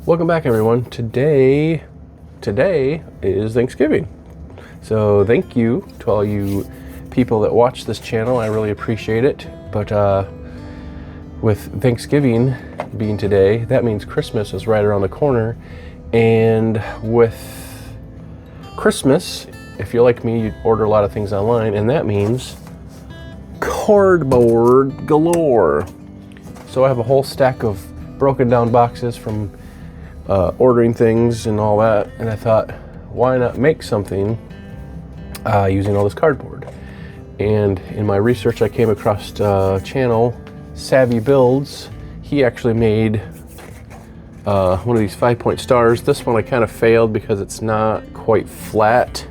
Welcome back, everyone. Today is Thanksgiving. So thank you to all you people that watch this channel. I really appreciate it. But with Thanksgiving being today, that means Christmas is right around the corner. And with Christmas, if you're like me, you order a lot of things online, and that means cardboard galore. So I have a whole stack of broken down boxes from ordering things and all that, and I thought, why not make something using all this cardboard? And in my research, I came across a channel, Savvy Builds. He actually made one of these 5-point stars. This one I kind of failed because it's not quite flat.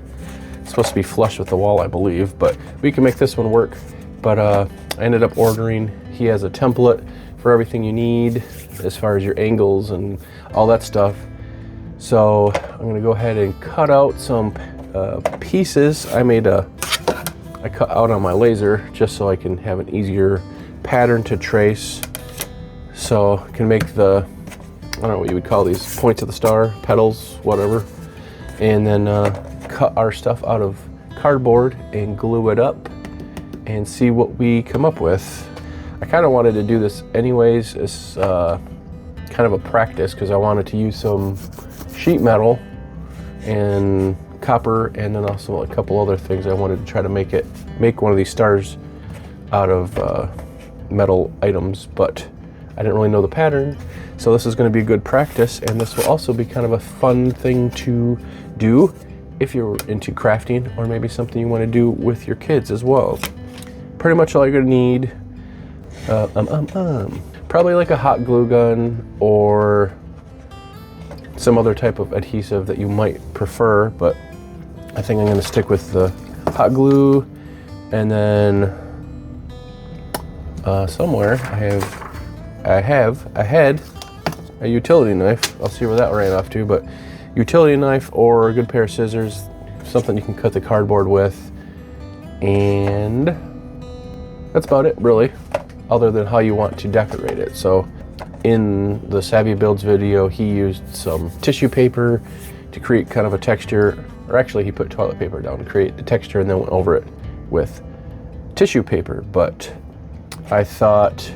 It's supposed to be flush with the wall, I believe, but we can make this one work. But I ended up ordering. He has a template for everything you need as far as your angles and all that stuff. So I'm gonna go ahead and cut out some pieces. I cut out on my laser just so I can have an easier pattern to trace. So I can make the, I don't know what you would call these, points of the star, petals, whatever. And then cut our stuff out of cardboard and glue it up and see what we come up with. I kind of wanted to do this anyways as kind of a practice, because I wanted to use some sheet metal and copper, and then also a couple other things. I wanted to try to make one of these stars out of metal items, but I didn't really know the pattern. So this is going to be a good practice, and this will also be kind of a fun thing to do if you're into crafting, or maybe something you want to do with your kids as well. Pretty much all you're going to need, probably like a hot glue gun or some other type of adhesive that you might prefer, but I think I'm going to stick with the hot glue. And then somewhere I had a utility knife. I'll see where that ran off to, but utility knife or a good pair of scissors, something you can cut the cardboard with, and that's about it really, other than how you want to decorate it. So in the Savvy Builds video, he used some tissue paper to create kind of a texture, or actually he put toilet paper down to create the texture and then went over it with tissue paper. But I thought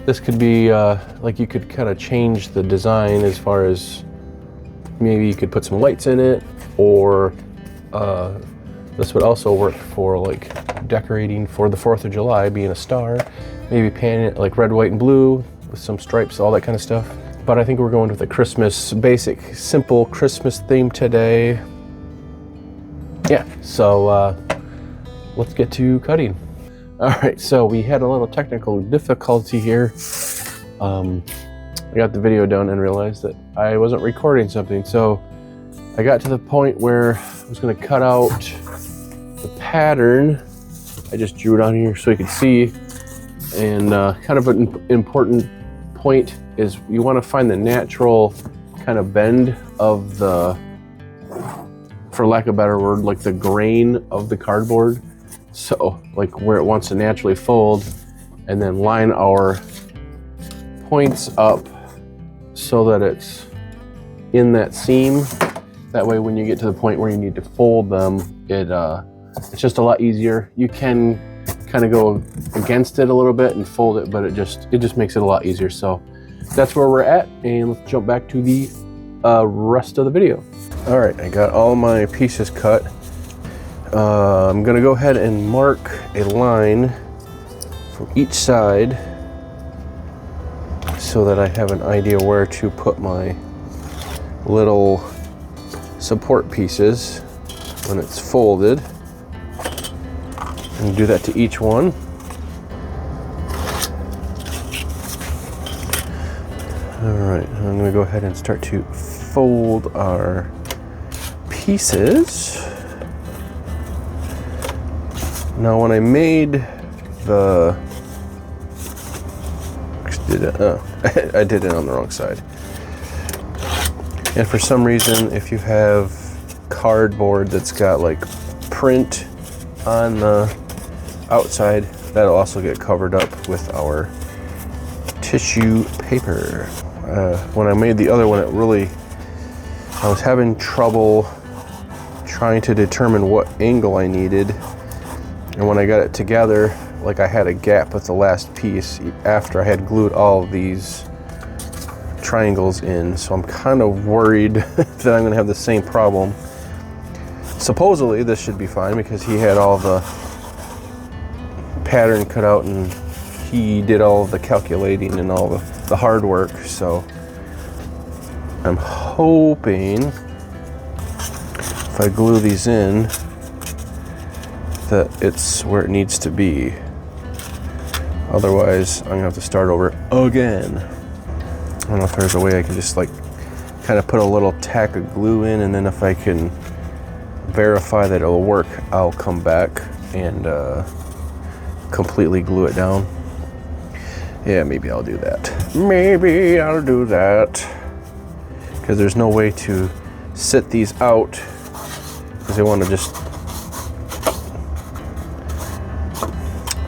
this could be like you could kind of change the design as far as maybe you could put some lights in it, or this would also work for like decorating for the 4th of July, being a star, maybe paint it like red, white, and blue with some stripes, all that kind of stuff. But I think we're going with a Christmas, basic, simple Christmas theme today. Yeah, so let's get to cutting. All right, so we had a little technical difficulty here. I got the video done and realized that I wasn't recording something. So I got to the point where I was gonna cut out the pattern. I just drew it on here so you could see. And kind of an important point is you want to find the natural kind of bend of the, for lack of a better word, like the grain of the cardboard. So like where it wants to naturally fold, and then line our points up so that it's in that seam. That way when you get to the point where you need to fold them, it's just a lot easier. You can kind of go against it a little bit and fold it, but it just makes it a lot easier. So that's where we're at, and let's jump back to the rest of the video. All right, I got all my pieces cut. I'm gonna go ahead and mark a line from each side so that I have an idea where to put my little support pieces when it's folded. And do that to each one. All right, I'm gonna go ahead and start to fold our pieces. Now when I made the, I did it on the wrong side. And for some reason, if you have cardboard that's got like print on the outside, that'll also get covered up with our tissue paper. When I made the other one, I was having trouble trying to determine what angle I needed. And when I got it together, like I had a gap with the last piece after I had glued all of these triangles in. So I'm kind of worried that I'm gonna have the same problem. Supposedly this should be fine because he had all the pattern cut out and he did all the calculating and all the hard work. So I'm hoping if I glue these in that it's where it needs to be. Otherwise, I'm gonna have to start over again. I don't know if there's a way I can just like kind of put a little tack of glue in, and then if I can verify that it'll work, I'll come back and completely glue it down. Yeah, maybe I'll do that. Maybe I'll do that. Because there's no way to sit these out because I want to just,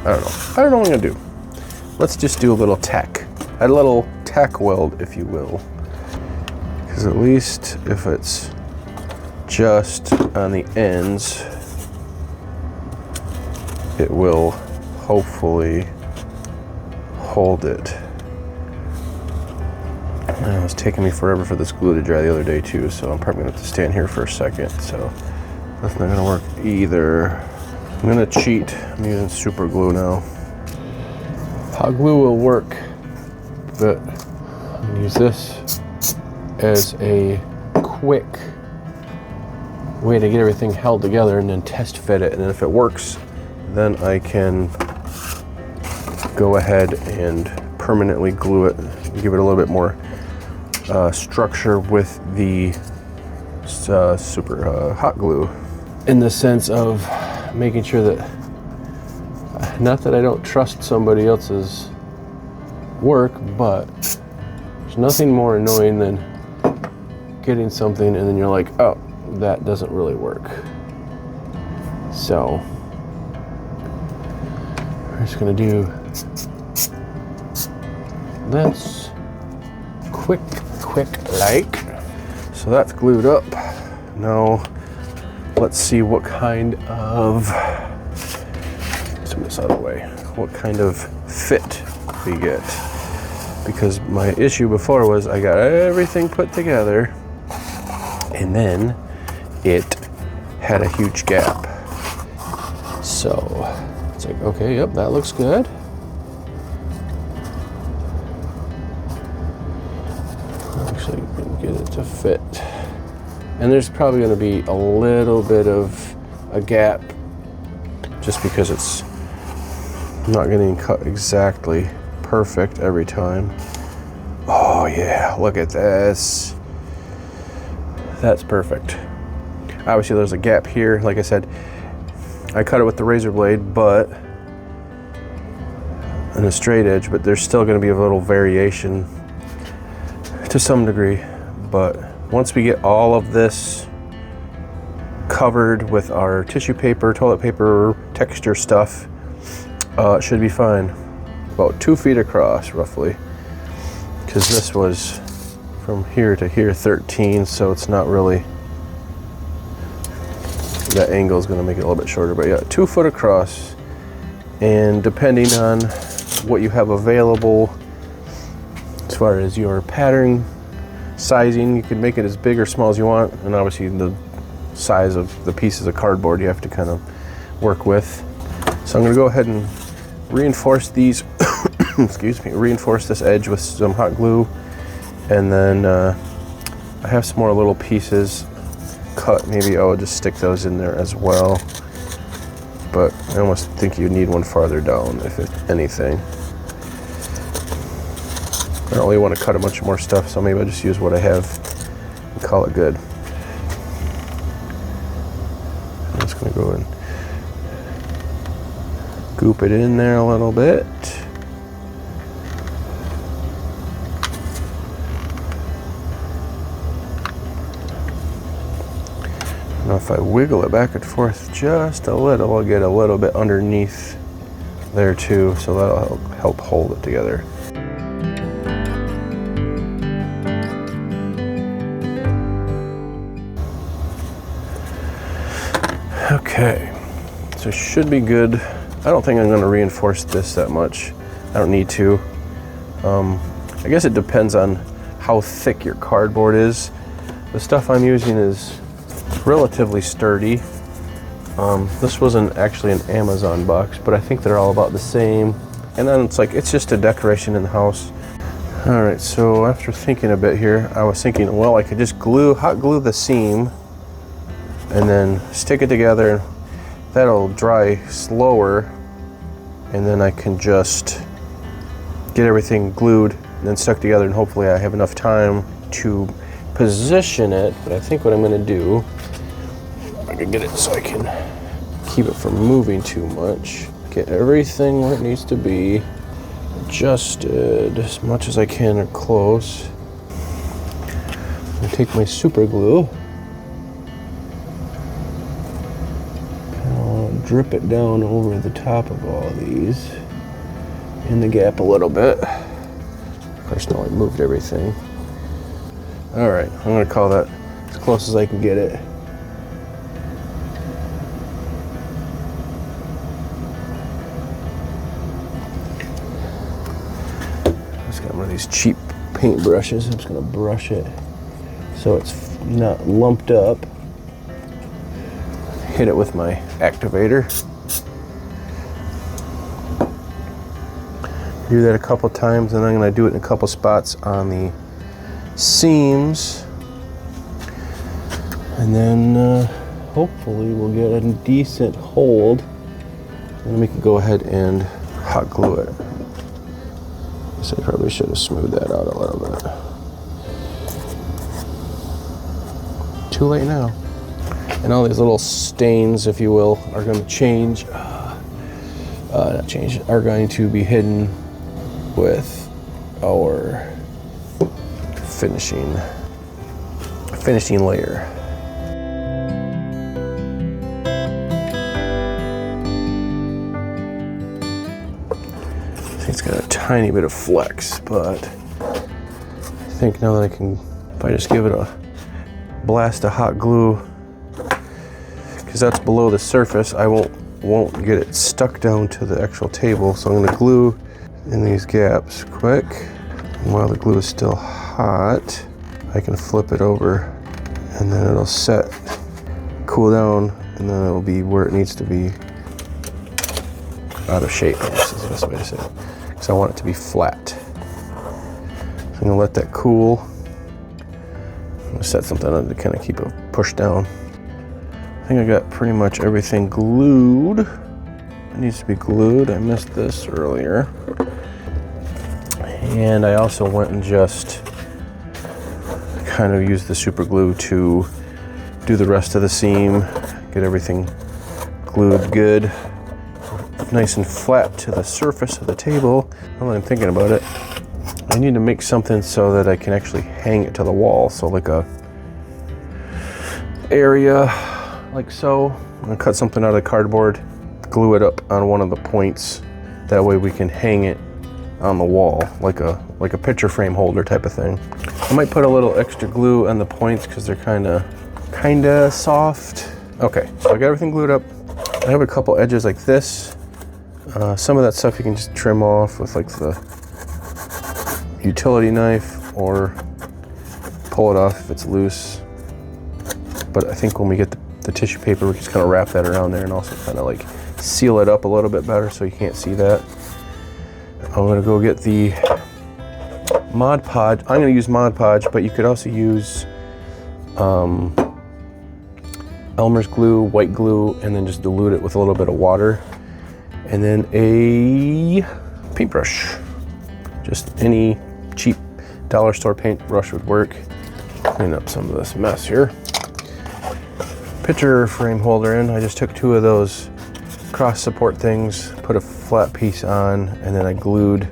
I don't know what I'm gonna do. Let's just do a little tack. A little tack weld, if you will. Because at least if it's just on the ends, it will hopefully hold it. And it was taking me forever for this glue to dry the other day too, so I'm probably gonna have to stand here for a second. So that's not gonna work either. I'm gonna cheat. I'm using super glue now. Hot glue will work, but I'm gonna use this as a quick way to get everything held together and then test fit it. And then if it works, then I can go ahead and permanently glue it, give it a little bit more structure with the super hot glue. In the sense of making sure that, not that I don't trust somebody else's work, but there's nothing more annoying than getting something and then you're like, oh, that doesn't really work. So we're just gonna do this quick like. So that's glued up. Now let's see what kind of, let's move this out of the way, what kind of fit we get. Because my issue before was I got everything put together and then it had a huge gap. So it's like, okay, yep, that looks good. Actually, get it to fit. And there's probably going to be a little bit of a gap just because it's not getting cut exactly perfect every time. Oh yeah, look at this. That's perfect. Obviously there's a gap here. Like I said, I cut it with the razor blade, but on a straight edge, but there's still going to be a little variation to some degree. But once we get all of this covered with our tissue paper, toilet paper, texture stuff, it should be fine. About 2 feet across, roughly. Because this was from here to here 13, so it's not really, that angle is going to make it a little bit shorter, but yeah, 2 foot across. And depending on what you have available as far as your pattern sizing, you can make it as big or small as you want, and obviously the size of the pieces of cardboard you have to kind of work with. So I'm going to go ahead and reinforce these excuse me, reinforce this edge with some hot glue, and then I have some more little pieces cut. Maybe I'll just stick those in there as well, but I almost think you need one farther down, if anything. I don't really want to cut a bunch more stuff, so maybe I'll just use what I have and call it good. I'm just going to go and goop it in there a little bit. Now if I wiggle it back and forth just a little, I'll get a little bit underneath there too, so that'll help hold it together. Okay, so it should be good. I don't think I'm going to reinforce this that much. I don't need to. I guess it depends on how thick your cardboard is. The stuff I'm using is relatively sturdy. This wasn't actually an Amazon box, but I think they're all about the same. And then it's just a decoration in the house. All right, so after thinking a bit here, I was thinking, well, I could just hot glue the seam and then stick it together. That'll dry slower, and then I can just get everything glued and then stuck together, and hopefully I have enough time to position it. But I think what I'm going to do, I can get it so I can keep it from moving too much, get everything where it needs to be, adjusted as much as I can or close. I'm going to take my super glue, and I'll drip it down over the top of all of these in the gap a little bit. Of course, now I moved everything. All right, I'm going to call that as close as I can get it. Just got one of these cheap paint brushes. I'm just going to brush it so it's not lumped up. Hit it with my activator. Do that a couple times, and I'm going to do it in a couple spots on the seams, and then hopefully we'll get a decent hold, and we can go ahead and hot glue it. So I probably should have smoothed that out a little bit. Too late now. And all these little stains, if you will, are going to change. Not change, are going to be hidden with our finishing layer. It's got a tiny bit of flex, but I think now that I can, if I just give it a blast of hot glue, because that's below the surface, I won't get it stuck down to the actual table. So I'm going to glue in these gaps quick. And while the glue is still hot, I can flip it over, and then it'll set, cool down, and then it'll be where it needs to be, out of shape, I guess is the best way to say it, because I want it to be flat. So I'm going to let that cool. I'm going to set something on to kind of keep it pushed down. I think I got pretty much everything glued. It needs to be glued. I missed this earlier. And I also went and just kind of used the super glue to do the rest of the seam, get everything glued good, nice and flat to the surface of the table. Now that I'm thinking about it, I need to make something so that I can actually hang it to the wall. So like a area like so. I'm gonna cut something out of the cardboard, glue it up on one of the points. That way we can hang it on the wall like a picture frame holder type of thing. I might put a little extra glue on the points because they're kind of soft. Okay, so I got everything glued up. I have a couple edges like this. Some of that stuff you can just trim off with like the utility knife or pull it off if it's loose. But I think when we get the tissue paper, we can just kind of wrap that around there and also kind of like seal it up a little bit better so you can't see that. I'm gonna go get the Mod Podge. I'm gonna use Mod Podge, but you could also use Elmer's glue, white glue, and then just dilute it with a little bit of water. And then a paintbrush. Just any cheap dollar store paintbrush would work. Clean up some of this mess here. Picture frame holder in. I just took two of those cross support things, put a flat piece on, and then I glued,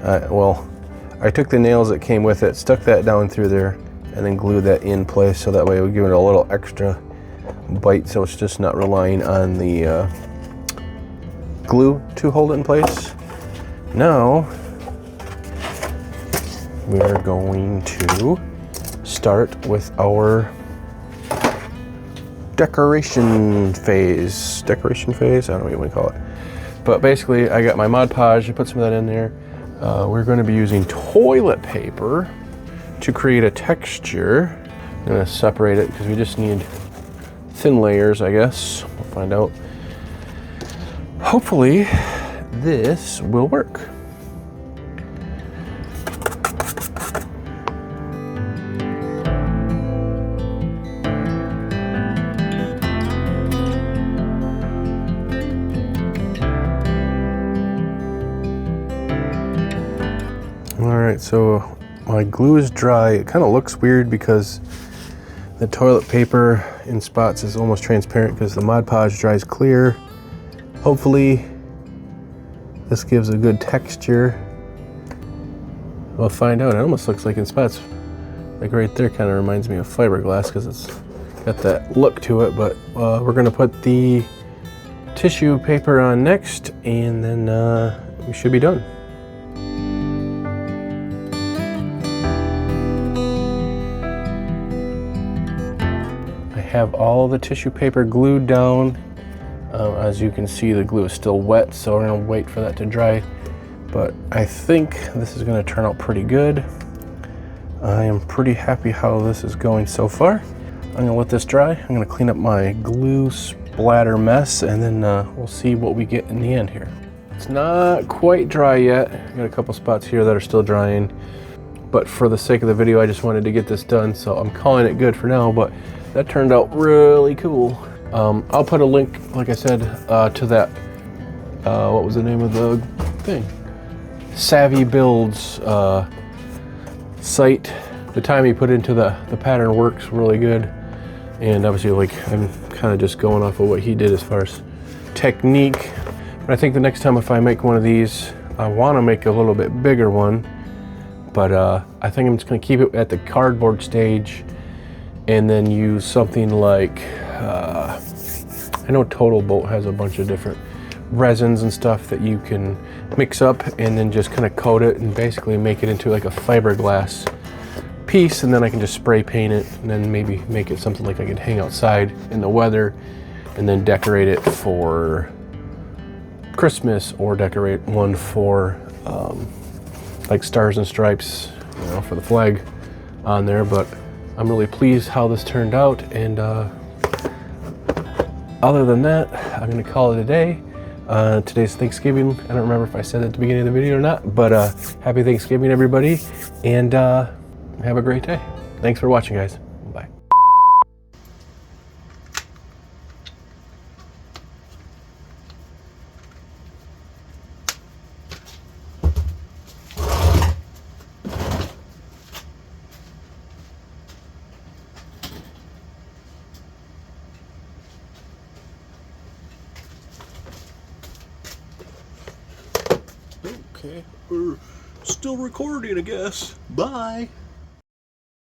I took the nails that came with it, stuck that down through there, and then glued that in place so that way it would give it a little extra bite so it's just not relying on the glue to hold it in place. Now, we're going to start with our decoration phase. Decoration phase? I don't know what you want to call it. But basically, I got my Mod Podge. I put some of that in there. We're going to be using toilet paper to create a texture. I'm going to separate it because we just need thin layers, I guess. We'll find out. Hopefully, this will work. Alright, so my glue is dry. It kind of looks weird because the toilet paper in spots is almost transparent because the Mod Podge dries clear. Hopefully this gives a good texture. We'll find out. It almost looks like in spots, like right there, kind of reminds me of fiberglass because it's got that look to it. But we're going to put the tissue paper on next, and then we should be done. I have all the tissue paper glued down. As you can see, the glue is still wet, so we're going to wait for that to dry. But I think this is going to turn out pretty good. I am pretty happy how this is going so far. I'm going to let this dry. I'm going to clean up my glue splatter mess, and then we'll see what we get in the end here. It's not quite dry yet. I got a couple spots here that are still drying. But for the sake of the video, I just wanted to get this done, so I'm calling it good for now. But that turned out really cool. I'll put a link, like I said, to that, what was the name of the thing? Savvy Builds site. The time you put into the pattern works really good. And obviously, like, I'm kind of just going off of what he did as far as technique. But I think the next time if I make one of these, I want to make a little bit bigger one. But I think I'm just going to keep it at the cardboard stage and then use something like, I know Total Bolt has a bunch of different resins and stuff that you can mix up and then just kind of coat it and basically make it into like a fiberglass piece, and then I can just spray paint it and then maybe make it something like I could hang outside in the weather and then decorate it for Christmas or decorate one for like stars and stripes, you know, for the flag on there. But I'm really pleased how this turned out, and other than that, I'm gonna call it a day. Today's Thanksgiving. I don't remember if I said it at the beginning of the video or not, but happy Thanksgiving, everybody, and have a great day. Thanks for watching, guys. Bye. Okay, we're still recording, I guess. Bye.